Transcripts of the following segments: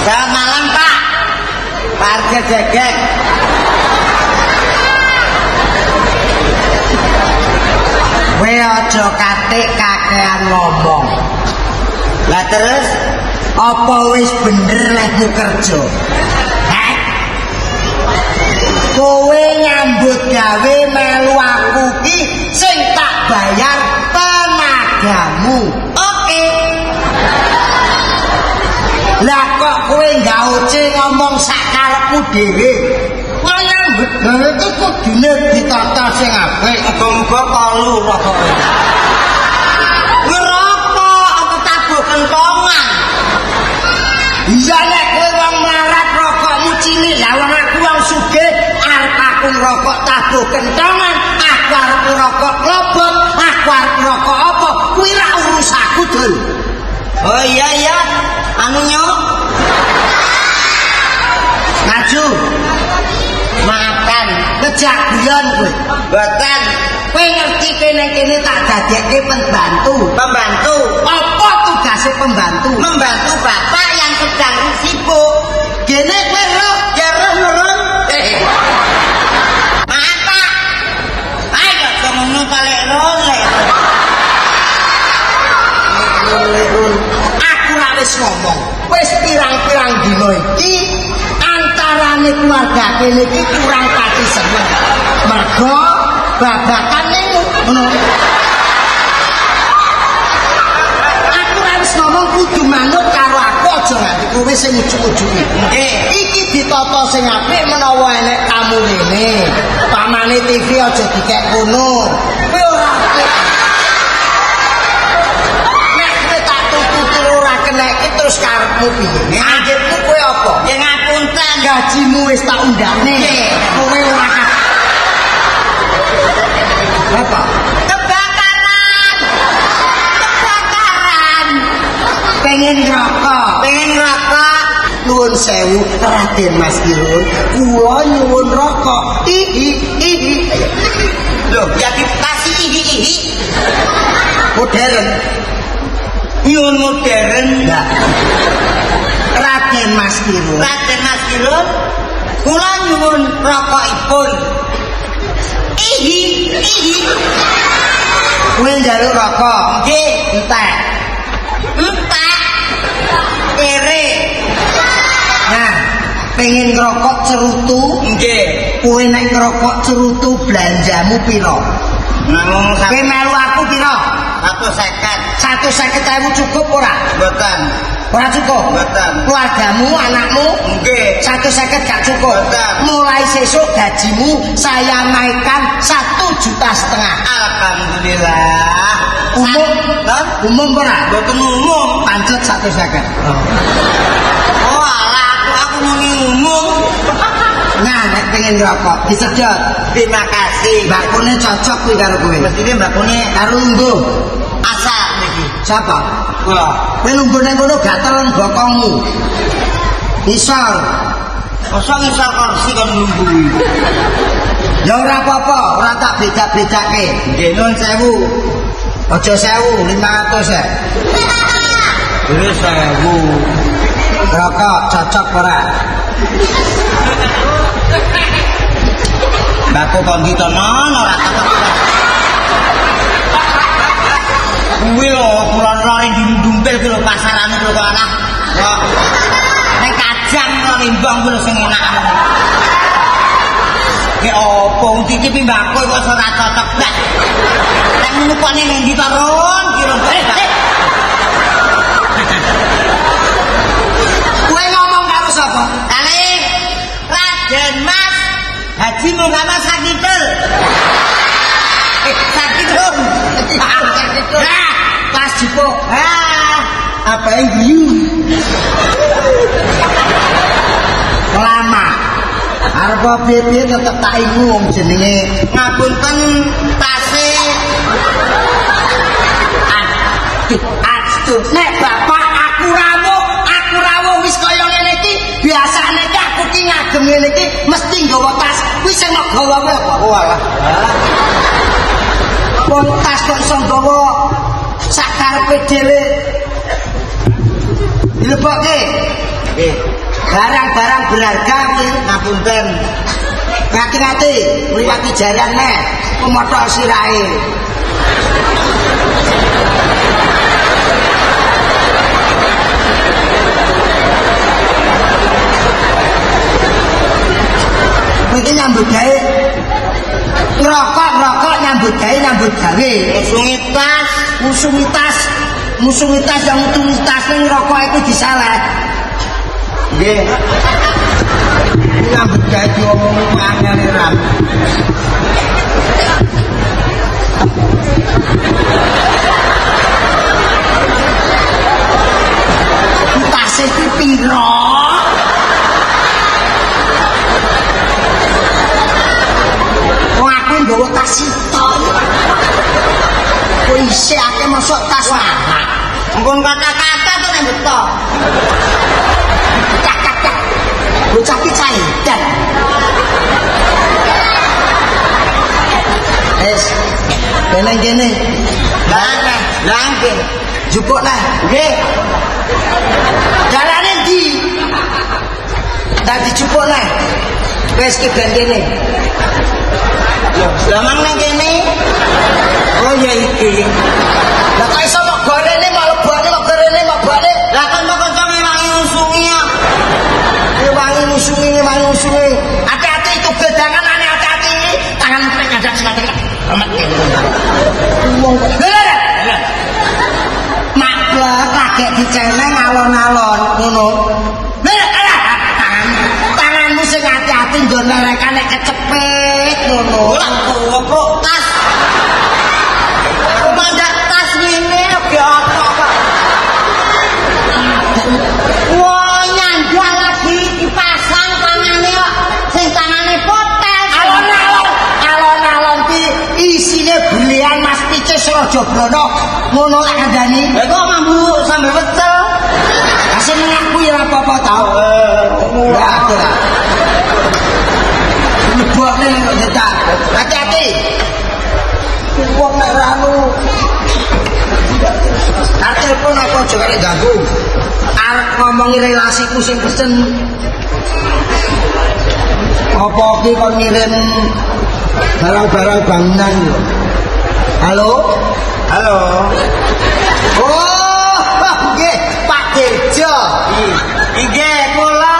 Selamat malam, Pak. Parkir jegek. Kowe aja katik kakean ngomong. Lah terus apa wis bener lehmu kerja? Heh? Kowe nyambut gawe melu aku ki sing tak bayar tenagamu. Oke. Lah kok kowe gauce ngomong sak karepmu dhewe. Nyambut gawe iki kudune ditata sing apik. Muga-muga kalu rokoke. Ngerokok apa tabuh kentongan? Iya nek kowe wong melarat rokokmu cilik, lah wong aku wong sugih arep aku ngrokok tabuh kentongan, aku arep ngrokok klobot, aku arep ngrokok apa? Kuwi ra urusanku, Dul. Oh iya, anu nyok. Maju. Makan, kejaguan kowe. Mboten. Kowe ngerti kene tak dadekke pembantu. Pembantu? Apa tugasé pembantu? Membantu bapak yang sedang sibuk. Gene kowe roh, ya roh nurun. Maaf, Pak. Ayo kok ngono balik rolek. Aku ra wis ngomong. Wis pirang-pirang dina iki antarane keluarga kene iki kurang pati seneng. Mergo babakane ngono. Aku wis ngomong kudu manut karo aku aja nganti kowe sing ujug-ujugi. Iki ditata sing apik menawa enek tamu rene. Pamane TV aja dikek kono. Kowe ora apik. Nek kowe tak tutur ora kenek terus karepmu piye? Anggitmu kowe apa? Ya ngapunten, gajimu wis tak undane. Kowe ora apa? Kebakaran. Pengen ngerokok. Nuwun sewu, Raden Mas Kirun. Kula nyuwun rokok. Loh, jadi kasih ihi. Modern. Nyuwun modern. Enggak. Raden Mas Kirun. Kula nyuwun rokokipun. Ihi. Kowe njaluk rokok. Nggih, entek. Kere. Nah, pengen ngerokok cerutu? Nggih. Kowe nek ngerokok cerutu belanjamu piro? Ngomong kowe melu aku piro? 150.000 cukup ora? Mboten. Ora cukup? Mboten. Keluargamu, anakmu? Nggih. 150 gak cukup? Mboten. Mulai sesuk gajimu saya naikkan 1,5 juta. Alhamdulillah. Umum ora? Mboten umum. Pancet 150. Oh alah aku muni umum. Nah, nek pengen ngerokok disedot. Terima kasih. Mbakune cocok kuwi karo kowe. Mestine mbakune karo lungguh. Asal niki. Siapa? Kula. Kowe lungguh nang kono gatel bokongmu. Isor. Mosok ngisor kursi kon lungguh. Ya ora apa-apa, ora tak beda-bedake. Nggih nuwun sewu. Aja 1.500 ya. Wis 1.000. Rokok cocok ora? Mbakku kon ditonon ora cocok. Kuwi lho kulon-kulon didumpil ki lho pasarane lho kok ana. Kok nek kajang kok rimbang kuwi sing enak. Ki opo iki mbakku kok ora cocok blas. Nek ngono kok ning ndi taron kira kowe ngomong karo sapa? Kali Raden Mas Haji Muhammad Sakidul. Sakidul. Nah, pas jipo. Apa yang biu? Lama. Arep piye tetep tak ingu wong jenenge. Ngapunten tase. Aduh, nek bapak aku rawuh wis kaya ngene iki, biasane ki aku ki ngagem ngene iki mesti nggawa tas. Kuwi sing gawa apa? Oh alah. Wong tas kok iso nggawa sak karepe dhewe. Dilebokke. Nggih. barang-barang berharga kuwi ngapunten. Ngati-ngati mliwati jaran neh pemothok sirahe. Iki nyambut gawe ngerokok nyambut gawe musuhitas yang utilitas ning rokok itu disalah nggih nyambut gawe diomong angel ram tas iki piro nggawa tas itu kok isih akeh mosok tas anak nggon kata-kata to nek beto kata-kata bocah iki caidan beneng kene lah nggih jupuk lah nggih dalane ndi dadi jupuk lah wis ki ben kene lamang nang kene oh ya iki lah kok iso kok gorene malebane lah kan kok wangi musungi ya wangi musungi hati-hati itu gedangan ane hati-hati ini tangan pring ada sematik amat kene wong maklek lagi diceleng alon-alon ngono tanganmu sing hati-hati nggon nerekane kecepet ngono kok tas mandak tas ngene ya apa wah nyandang lagi dipasang tangane kok sing tangane potel alon-alon ki isine bulian Mas Picis Rajabrono ngono lak kandhani lha kok mambu sambil wecel asine ngaku ya apa-apa tau ya aku lah lebokne kok cetak hati-hati wong nek ranu telepon aku aja kare ganggu arep ngomongi relasiku sing pesen apa ki kon ngirim barang-barang bangunan halo oh nggih Pak Dirjo nggih kula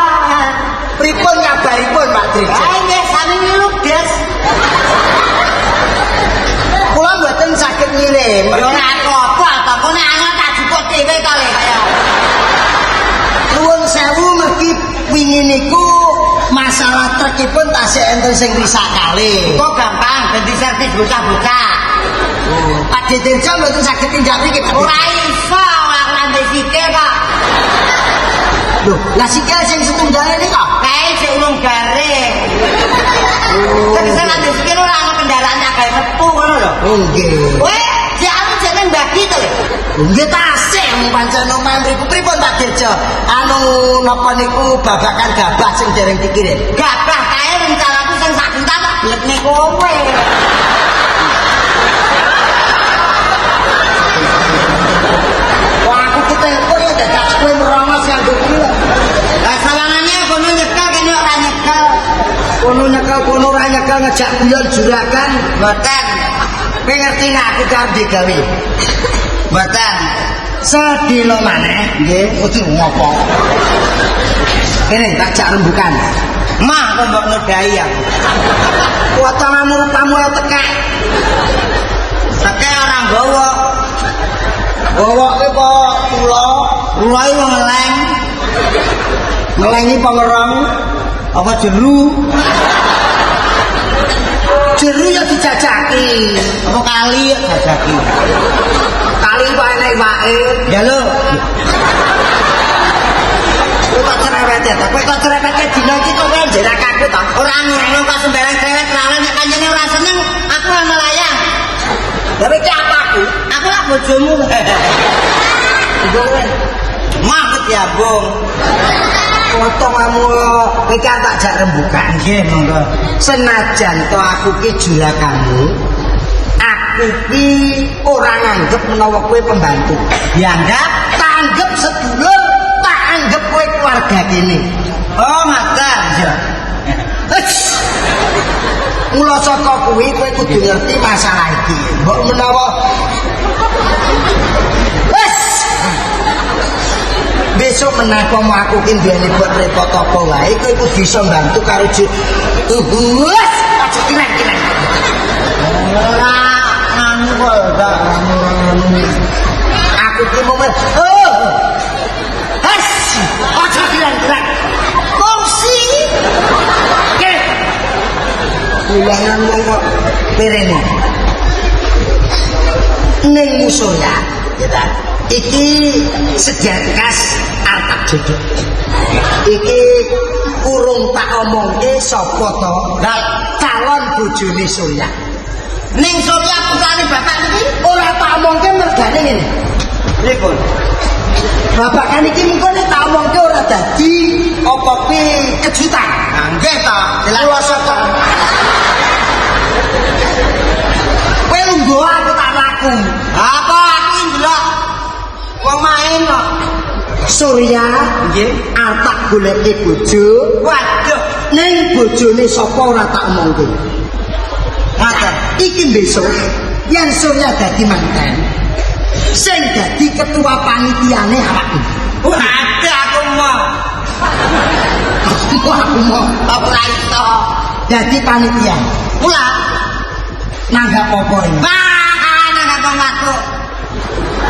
pripun kabaripun Pak Dirjo nggih sami ludes kula mboten saged ngirim ya ora apa-apa to kok nek ana tak jupuk dhewe to le kaya nuwun sewu mergi wingi niku masalah trukipun tasih enten sing risak kali kok gampang ben diservis bocah-bocah Pak Dirjo mboten saged tindak mriki ora iso aku ndek sikil kok lho lah sikil sing setunggale iki kok kae sing urung garing tegese ndek sikil ora ana kendaraane gawe metu ngono lho nggih weh jalu jeneng bagi to nggih tasih pancen omahe mriku pripun Pak Dirjo anu napa niku babakan gabah sing dereng dikirim gabah kae rencanaku sing sak gentar tak blekne kowe wah aku ketelepon ya dadak kowe merongos kanggo kuwi lah sawangane kono nyekel kene ora nyekel kono ora nyekel ngejak guyon juragan mboten kowe ngerti nek aku kabeh gawe mboten sedina maneh nggih kudu ngopo kene tak jak rembukan mah kok mbok nodai ya potonganmu rupamu tekek orang gawa ki kok kula iki ngeleng ngelengi pengerang apa jeru ya dijajaki apa kali ya jajaki kali kok enek wae ya lho kok cerewet ya tapi kok cerewet ke dina iki kok njerak aku ta ora ngono kok sembarang cerewet lawan nek kanjene ora seneng aku ora melayang tapi ki apa aku lah bojomu maksud ya bung potonganmu iki tak jak rembukan nggih monggo senajan to aku ki juraganmu aku ki ora nganggep menawa kowe pembantu dianggap tanggep sedulur tak anggap kowe keluarga kene Oh, ngaten. Ya. Mula saka kuwi kowe kudu ngerti masalah iki. Mbok menawa besok menawa mau aku ki duweni buat repot apa wae kowe kudu bisa bantu karo wes aja kiran-kiran. Ora nganu kok gak nganu. Aku ki mau aja kiran-kiran. Fungsi. Oke. Ulangan kok perene. Ning musola, ya. Iki sejarah khas artak jodoh. Iki urung tak omongke sapa to? Calon bojone Surya. Ning Surya putrane bapak iki ora tak omongke mergane ngene. Pripun? Bapak kan iki mengko tak omongke ora dadi apa pi kejutan. Nggih ta, jelas saka. Kowe lungguh aku tak laku. Apa aku ndelok wong main kok. Surya nggih arep goleki bojo. Waduh, ning bojone sapa ora tak omongke. Ngaten. Iki besok yen Surya dadi manten. Sing dadi ketua panitiane awakmu. Waduh aku mau. Aku mau ora iso dadi panitia. Mula nanggap apa ini? Nanggap pematu.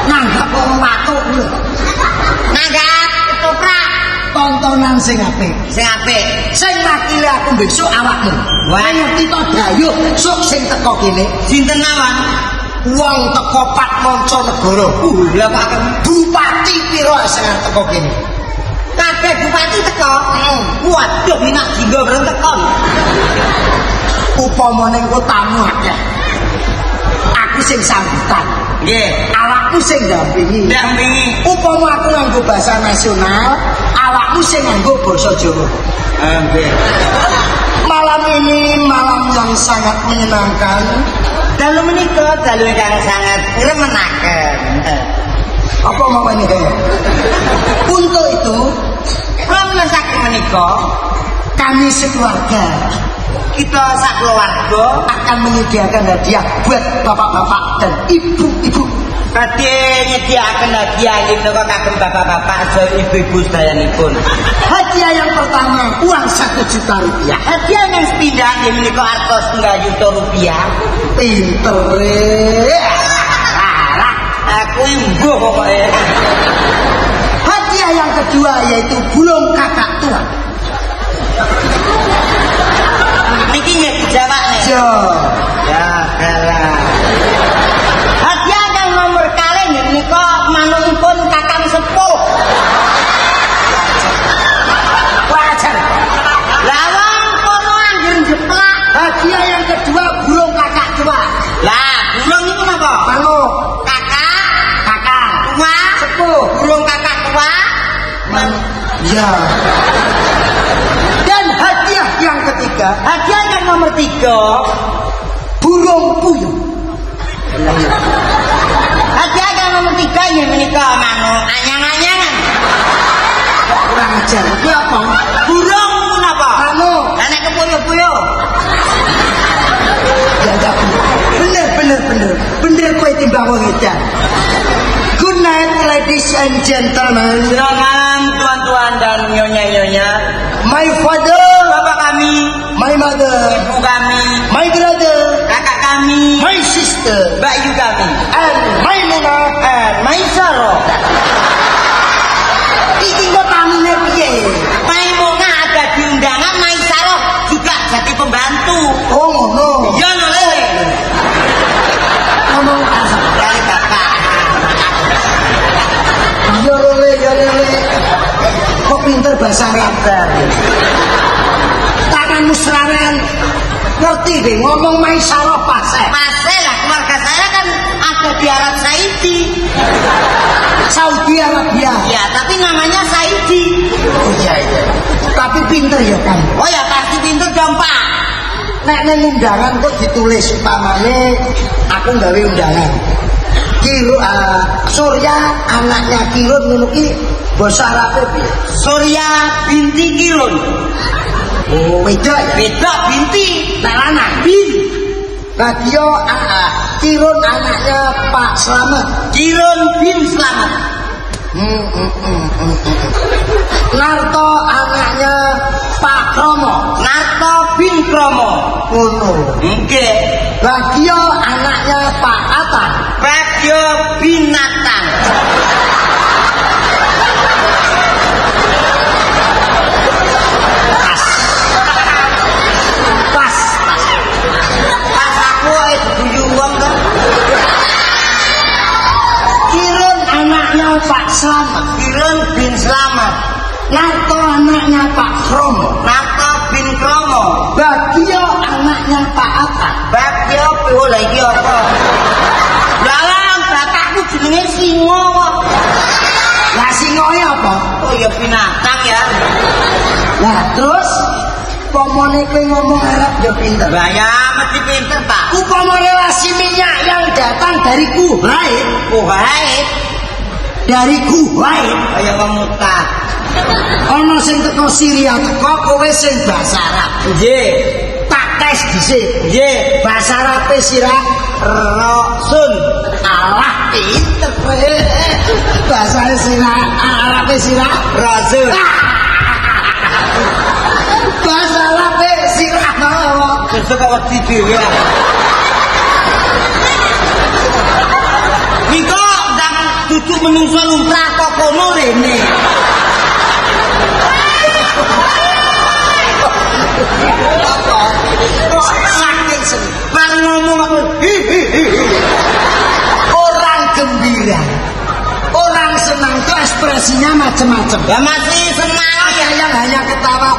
Nanggap pematu lho. Nanggap ketoprak. Tontonan sing apik. Sing apik. Sing makili aku besok awakmu. Wah, ngerti to dayuh sok sing teko kene. Sinten awan? Wong teko Patmancanegara. Lha Pak Bupati pira sing teko kene? Kabeh bupati teko. Waduh, minak jinggo bareng teko. Upamane engko tamu akeh. Aku sing sambutan. Nggih, awakmu sing ndampingi. Ndampingi. Upama aku nganggo bahasa nasional, awakmu sing nganggo basa Jawa. Nggih. Malam ini malam yang sangat menyenangkan. Dalu menika dalu ingkang sangat remenaken. Apa mau menika? Untuk itu, kula saking menika kami sekeluarga kita keluarga akan menyediakan hadiah buat bapak-bapak dan ibu-ibu. Badhe nyediaken hadiah menika kagem bapak-bapak dan ibu-ibu sedayanipun. Hadiah yang pertama uang 1 juta rupiah. Hadiah yang sepindah menika artos 1 juta rupiah. Pinter aku imbuh pokoknya. Hadiah yang kedua yaitu burung kakak tua. Niki nggih dijawab nih. Yo. Ya, kalah. Hadiah yang nomor kalih menika manungipun kakang sepuh. Wajar. Lawang kono anggere jeplak. Hadiah yang kedua burung kakak tua. Lah, burung itu napa? Manuk. Kakak tua, sepuh. Burung kakak tua. Ya. Dan hadiah yang ketiga, hadiah yang nomor 3, burung puyuh. Hadiah yang nomor 3 yang menikah manuk anyang-anyangan. Kurang ajar. Itu apa? Burung apa? Manuk. Anak kepuyuh-puyuh. Ya, bener kowe timbang wong edan. Good night ladies and gentlemen. Selamat malam tuan-tuan dan nyonya-nyonya. My father, bapak kami. My mother, ibu kami. My brother, kakak kami. My sister, bayu kami. And my Muna, and my Saro. Iki kok tamune piye? My Muna ada di undangan, my Saro juga jadi pembantu. Oh ngono. Iya lele. Ngomong asal kali bapak. Ya lele. Kok pinter bahasa Arab. Tangan musranan. Ngerti deh, ngomong Maisarah Paseh. Paseh lah, keluarga saya kan ada di Arab Saudi. Saudi Arabia. Ya, tapi namanya Saidi. Oh iya. Tapi pinter ya kan? Oh ya, pasti pinter dong Pak. Nek undangan kok ditulis umpamane aku gawe undangan. Surya anaknya Kirun ngono ki Basa Arabe piye? Surya binti Kirun. Oh, wedok Binti. nek lanang bin. Badio Kirun anaknya Pak Slamet. Kirun bin Slamet. Narto anaknya Pak Kromo. Narto bin Kromo. Ngono. Nggih. Badio anaknya Pak Atan. Bagyo binatang. Pas. Pas aku guyu wong kan. Kirun anaknya Pak Slamet. Kirun bin Slamet. Narto anaknya Pak Kromo. Narto bin Kromo. Badio anaknya Pak Atan. Bagyo piye lha iki apa? Dalam bapakku jenenge Singo kok. Lah singoe apa? Oh ya binatang ya. Lah terus pomone kowe ngomong Arab ya pinter. Lah ya mesti pinter, Pak. Upama relasi minyak yang datang dari Kuwait, Kuwait dari Kuwait, kaya wong mutak. ana sing teko Syria teko kowe sing basa Arab. Nggih. Tak tes dhisik. Nggih. Basa Arabe sirah Rasul. Allah pinter kowe. Basa sirah Arabe sirah Rasul. Basa Arabe sirah apa? Sesuk kok wedi dhewe. Niko ndang duduk menungso lumrah kok kono rene. Apa? Kok saking seneng. Bar ngomong aku Orang gembira, orang senang itu ekspresinya macam-macam. ya masih senang Ada yang hanya ketawa.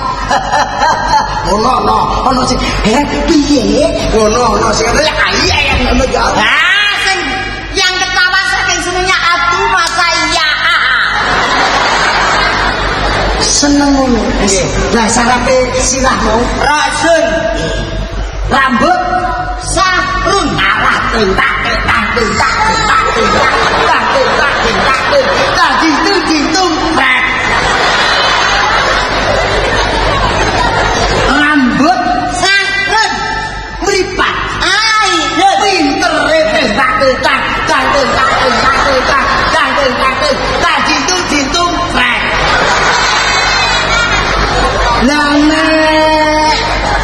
Ono sing piye? Ono sing iya yang ngono ya. Ah, sing yang ketawa saking senengnya aduh masa iya. Seneng ngono. Nggih. Lah sarape sirah mau Rasul. rambut Sahrun. arah tentak rambut Sahrun. mripat Ayo. pinter jintung lah nek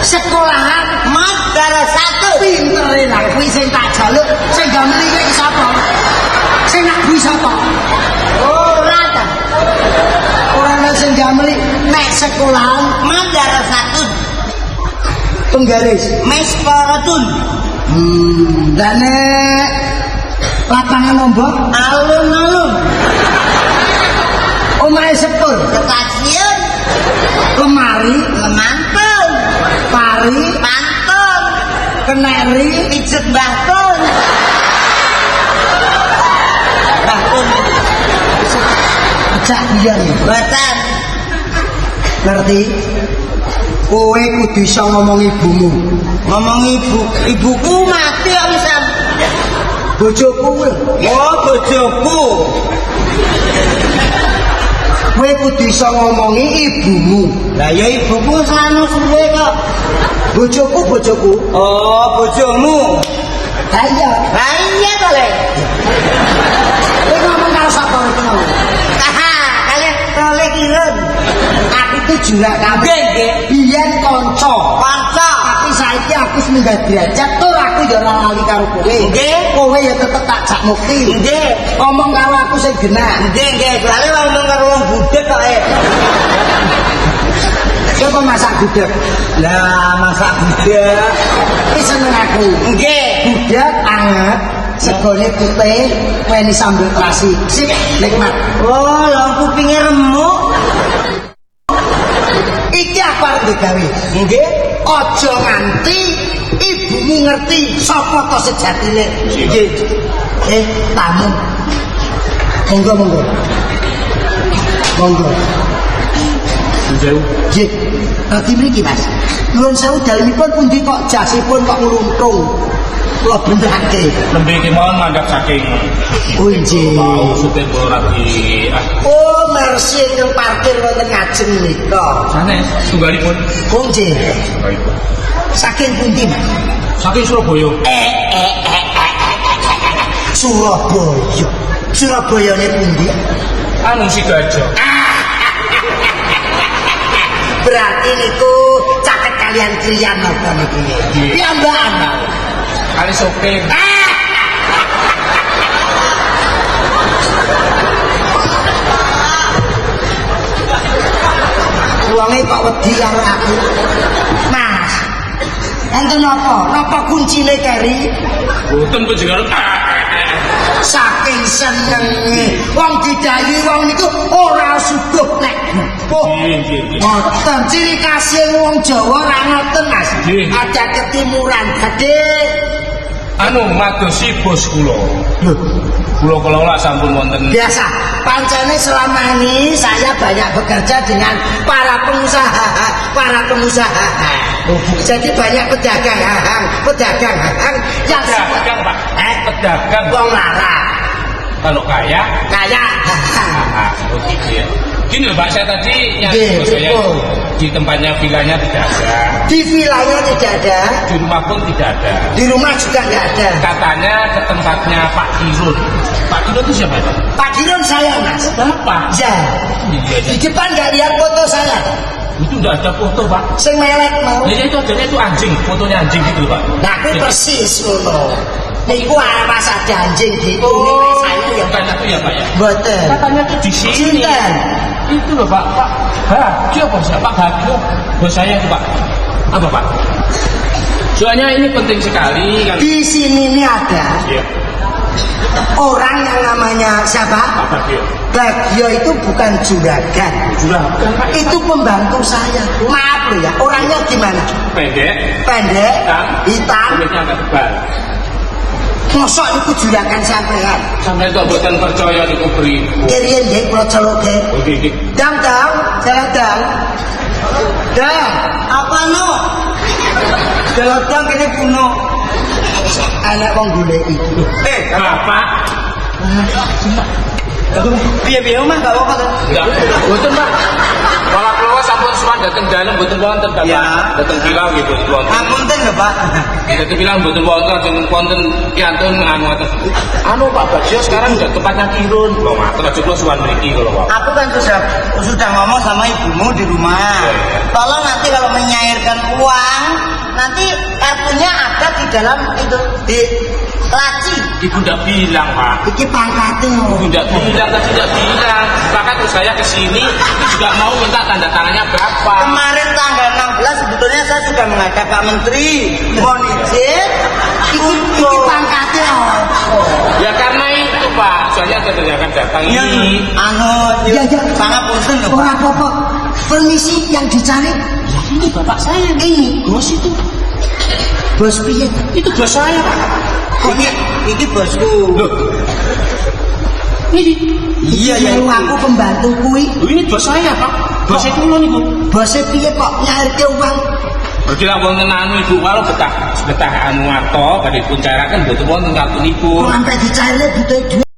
sekolahan Madrasah. pinter lah kuwi sing tak jaluk sing gamel iki sapa sing nak kuwi sapa Ora ta. ora ana sing gamel nek sekolahan Madrasah. penggaris Meskoratun. lah nek lapangan lombok Alun-alun. omahe sepur Stasiun. lemari Lemantul. pari Pantun. keneri Pijet Mbahun. Mbahun. cak biyen Boten. ngerti kowe kudu iso ngomong ibumu Ngomong ibuku mati kok bisa. bojoku Oh, bojoku. kowe kudu iso ngomongi ibumu Lah ya ibuku sanu suwe kok. bojoku Oh, bojomu. ayo Lah iya to, Le. kowe ngomong karo sapa itu Haha, kalian tole kirun. aku tuh juga kabeh Nggih, nggih. biyen kanca Kanca. tapi saiki aku wis munggah derajat tur aku ya ora lali karo kowe Nggih. kowe ya tetep tak jak mukti Nggih. ngomong karo aku sing genah Nggih, nggih. Soale wong karo wong budek kok. coba masak gudeg Lah, masak budek. iki seneng aku Nggih. gudeg anget segone putih weni sambel terasi sik nikmat Oh, lho kupinge remuk. iki aku arep digawe Nggih. aja nganti ibumu ngerti sapa to sejatine Nggih. tamu monggo Jauh. nggih radi mriki Mas nuwun sewu dalemipun pundi kok jasipun kok ngluntung kula bendake. Nembe iki mau mandhap saking Unji. mau supir kula lagi Oh, mersi ingkang parkir wonten ngajeng nika. sanes tunggalipun. Kunci. Tunggalipun. Saking pundi? Saking Surabaya. Surabaya. Surabayane pundi? Anu Sidoarjo. Berarti niku caket kalian kriyan napa niku? Piyambakan. Kali sopir. Wonge kok wedi karo aku. Mas. Enten napa? Napa kuncine keri? Boten panjenengan. Saking senenge wong didayi wong niku ora suduh nek bubuh. Nggih. Ngoten ciri khasé wong Jawa ra ngoten Mas. Nggih. Ada ketimuran dadi Anu madosi bos kula. lho Kula kelola sampun wonten. biasa. Pancene selama ini saya banyak bekerja dengan para pengusaha. Jadi banyak pedagang yang Pedagang, Pak. Pedagang. wong lara. Kalau kaya, Kayak oh gitu ya. Gini loh Pak, saya tadi yang Nggih, saya betul. di tempatnya vilanya tidak ada, di vilanya tidak ada, di rumah pun tidak ada. di rumah juga nggak ada. Katanya ke tempatnya Pak Dirun. Pak Dirun itu siapa Pak? Pak Dirun saya Mas. Bapak. Ya. Iya, Di depan nggak lihat foto saya. itu udah ada foto Pak. Sing melek mau. Ya itu adanya itu anjing, fotonya anjing gitu Pak. Nah, aku Jadi- persis ngono. Niku pas ada anjing gitu. Oh, Saya ya katanya itu ya Pak ya. boten. Katanya itu di sini. Sinten? Itu loh Pak. Pak Bagio bos, Pak Bagio. Bos saya itu Pak. Apa Pak? Soalnya ini penting sekali kan. Di sini ini ada Iya, orang yang namanya siapa? Pak Bagio. Bagio itu bukan juragan. Juragan Pak. Itu pembantu saya. Maaf loh ya, orangnya gimana? Pendek, Pendek, hitam, kulitnya agak tebal. mosok itu juragan sampean. Sampai kok buatan percaya niku beribu. Kirian dek procolok dek. Oke, oke. Dang, jalan dang. Dang, Apa no? jalan dang kene kuno. Anak wong golek itu. Bapak. Piye-piye mah gak apa-apa kan? Enggak, boten Pak. Kalau keluar sampun suwan dateng dalam boten wonten Bapak. Ya. Dateng bilang gitu wonten. Apunten lho Pak. Jadi bilang boten wonten sing wonten piantun anu ngoten. Anu Pak Bagio sekarang udah tempatnya Kirun. Kok ngaten aja kula suwan mriki kalau Pak. Aku kan sudah ngomong sama ibumu di rumah. Tolong nanti kalau menyairkan uang, nanti kartunya ada di dalam itu di laci. Ibu udah bilang Pak. Iki pangkatnya. Ibu udah bilang tadi tidak bilang. Bahkan terus saya kesini juga mau minta tanda tangannya berapa. Kemarin tanggal 16 sebetulnya saya sudah menghadap Pak Menteri. Mohon izin. Iki pangkatnya. Ya karena itu Pak, soalnya saya akan datang Iya, ini. Ya, ya. sangat punten lho Pak. Orang apa? Permisi yang dicari. Ya ini bapak saya. Ini Bos itu. bos piye? Itu bos saya Pak. Iki bosku. Loh. Ini. Iya ya. Yang aku pembantu kui. Ini bos saya Pak. Bos itu loh nih Bu. Bosnya piye kok nyairke uang? Berarti lah wonten anu Ibu kalau betah anu ato badhe pun caraken mboten wonten kartu niku. Sampai dicairnya butuh duit.